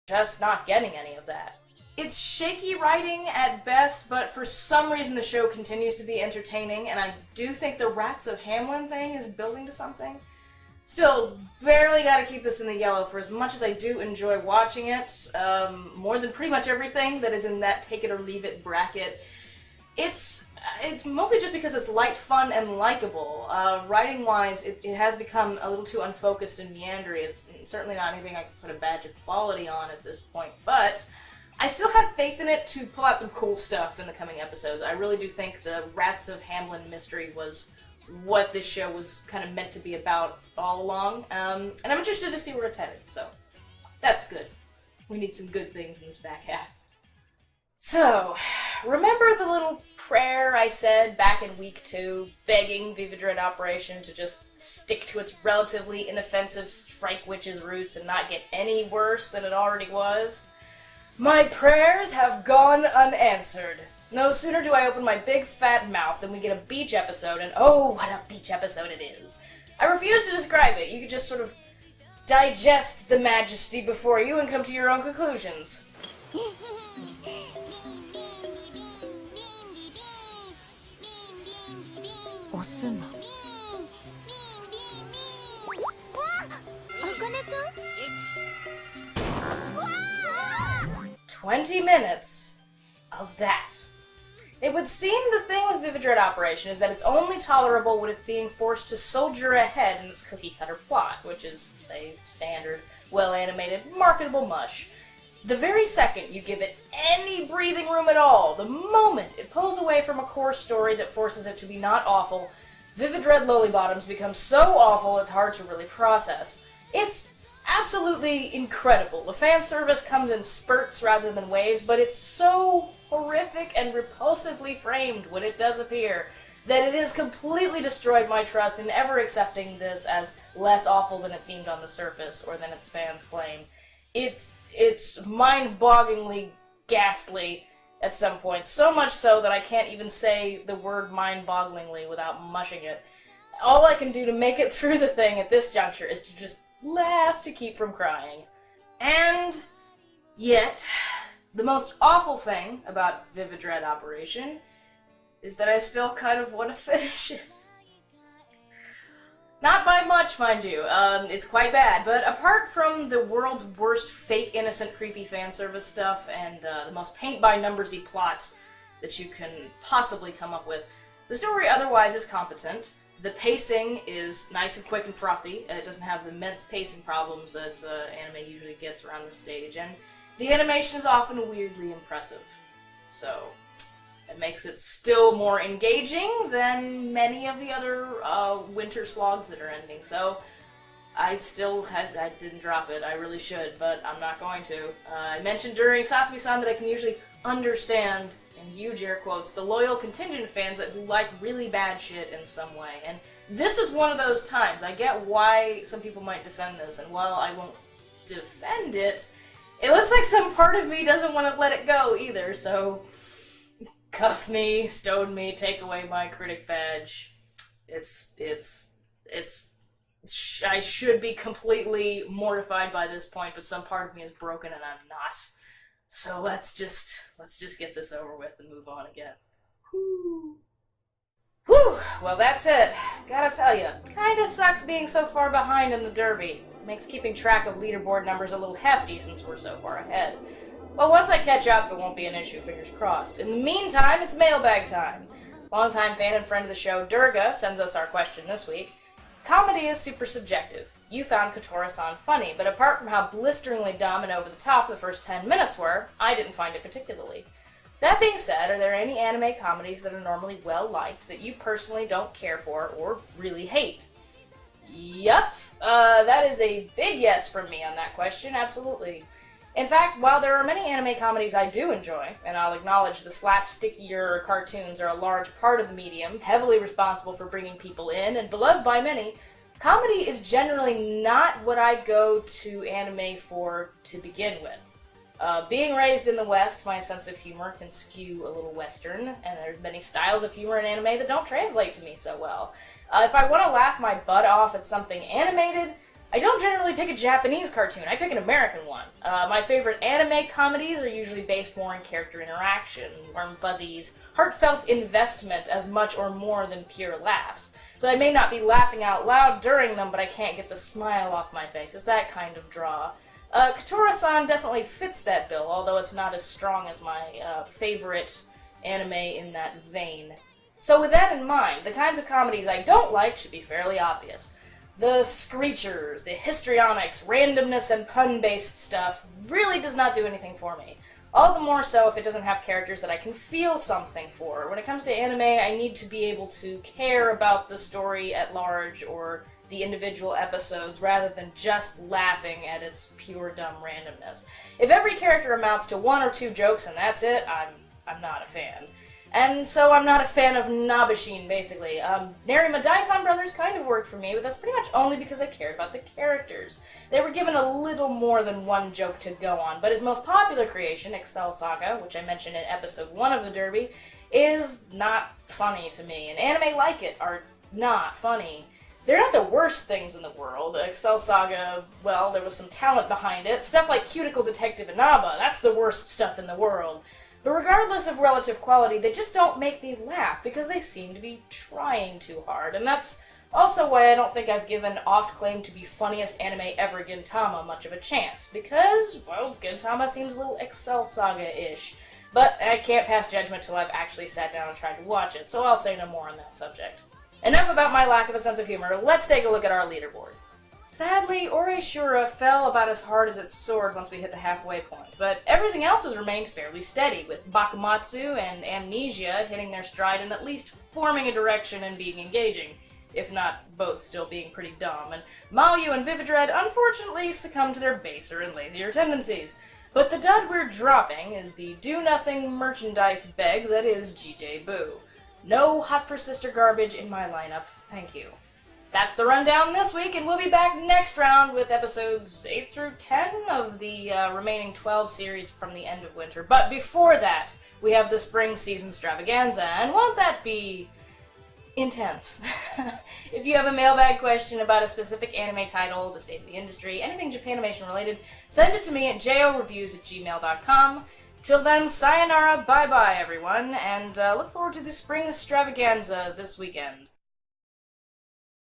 just not getting any of that. It's shaky writing at best, but for some reason the show continues to be entertaining, and I do think the Rats of Hamlin thing is building to something. Still, barely gotta keep this in the yellow for as much as I do enjoy watching it. More than pretty much everything that is in that take it or leave it bracket. It's mostly just because it's light, fun, and likable. Writing-wise, it has become a little too unfocused and meandering. It's certainly not anything I can put a badge of quality on at this point, but I still have faith in it to pull out some cool stuff in the coming episodes. I really do think the Rats of Hamlin mystery was what this show was kind of meant to be about all along, and I'm interested to see where it's headed, so that's good. We need some good things in this back half. So, remember the little prayer I said back in week 2, begging Viva Dread Operation to just stick to its relatively inoffensive Strike Witch's roots and not get any worse than it already was? My prayers have gone unanswered. No sooner do I open my big fat mouth than we get a beach episode, and oh, what a beach episode it is. I refuse to describe it. You can just sort of digest the majesty before you and come to your own conclusions. It's 20 minutes of that. It would seem the thing with Viva Dread Operation is that it's only tolerable when it's being forced to soldier ahead in its cookie-cutter plot, which is, say, standard, well-animated, marketable mush. The very second you give it any breathing room at all, the moment it pulls away from a core story that forces it to be not awful, Viva Dread Lolly-Bottoms becomes so awful it's hard to really process. It's absolutely incredible. The fan service comes in spurts rather than waves, but it's so horrific and repulsively framed when it does appear that it has completely destroyed my trust in ever accepting this as less awful than it seemed on the surface or than its fans claim. It's mind-bogglingly ghastly at some points, so much so that I can't even say the word mind-bogglingly without mushing it. All I can do to make it through the thing at this juncture is to just laugh to keep from crying. And yet, the most awful thing about Viva Dread Operation is that I still kind of want to finish it. Not by much, mind you. It's quite bad, but apart from the world's worst fake, innocent, creepy fan service stuff and the most paint-by-numbersy plots that you can possibly come up with, the story otherwise is competent. The pacing is nice and quick and frothy. It doesn't have the immense pacing problems that anime usually gets around this stage, and the animation is often weirdly impressive. So, it makes it still more engaging than many of the other winter slogs that are ending. So, I didn't drop it. I really should, but I'm not going to. I mentioned during Sasami-san that I can usually understand, in huge air quotes, the loyal contingent fans that who like really bad shit in some way. And this is one of those times. I get why some people might defend this, and while I won't defend it, it looks like some part of me doesn't want to let it go either, so cuff me, stone me, take away my critic badge. I should be completely mortified by this point, but some part of me is broken and I'm not. So let's just get this over with and move on again. Whew. Whew! Well, that's it. Gotta tell you, kinda sucks being so far behind in the derby. Makes keeping track of leaderboard numbers a little hefty since we're so far ahead. Well, once I catch up, it won't be an issue, fingers crossed. In the meantime, it's mailbag time. Longtime fan and friend of the show, Durga, sends us our question this week. Comedy is super subjective. You found Kotora-san funny, but apart from how blisteringly dumb and over the top the first 10 minutes were, I didn't find it particularly. That being said, are there any anime comedies that are normally well-liked that you personally don't care for or really hate? Yup. That is a big yes from me on that question, absolutely. In fact, while there are many anime comedies I do enjoy, and I'll acknowledge the slapstickier cartoons are a large part of the medium, heavily responsible for bringing people in and beloved by many, comedy is generally not what I go to anime for to begin with. Being raised in the West, my sense of humor can skew a little Western, and there's many styles of humor in anime that don't translate to me so well. If I want to laugh my butt off at something animated, I don't generally pick a Japanese cartoon, I pick an American one. My favorite anime comedies are usually based more on character interaction, warm fuzzies, heartfelt investment as much or more than pure laughs. So I may not be laughing out loud during them, but I can't get the smile off my face. It's that kind of draw. Kotora-san definitely fits that bill, although it's not as strong as my favorite anime in that vein. So with that in mind, the kinds of comedies I don't like should be fairly obvious. The screechers, the histrionics, randomness, and pun-based stuff really does not do anything for me. All the more so if it doesn't have characters that I can feel something for. When it comes to anime, I need to be able to care about the story at large or the individual episodes rather than just laughing at its pure dumb randomness. If every character amounts to one or two jokes and that's it, I'm not a fan. And so I'm not a fan of Nabashin, basically. Narima Daikon Brothers kind of worked for me, but that's pretty much only because I cared about the characters. They were given a little more than one joke to go on, but his most popular creation, Excel Saga, which I mentioned in episode 1 of the Derby, is not funny to me, and anime like it are not funny. They're not the worst things in the world. Excel Saga, well, there was some talent behind it. Stuff like Cuticle Detective Inaba, that's the worst stuff in the world. But regardless of relative quality, they just don't make me laugh because they seem to be trying too hard. And that's also why I don't think I've given oft-claimed to be funniest anime ever Gintama much of a chance. Because, well, Gintama seems a little Excel Saga-ish. But I can't pass judgment till I've actually sat down and tried to watch it, so I'll say no more on that subject. Enough about my lack of a sense of humor, let's take a look at our leaderboard. Sadly, Oreshura fell about as hard as it soared once we hit the halfway point, but everything else has remained fairly steady, with Bakumatsu and Amnesia hitting their stride and at least forming a direction and being engaging, if not both still being pretty dumb, and Mayu and Vividred unfortunately succumb to their baser and lazier tendencies. But the dud we're dropping is the do-nothing merchandise beg that is GJ Boo. No Hot for Sister garbage in my lineup, thank you. That's the rundown this week, and we'll be back next round with episodes 8 through 10 of the remaining 12 series from the end of winter. But before that, we have the spring season extravaganza, and won't that be intense? If you have a mailbag question about a specific anime title, the state of the industry, anything Japanimation related, send it to me at joreviews@gmail.com. Till then, sayonara, bye-bye everyone, and look forward to the spring extravaganza this weekend.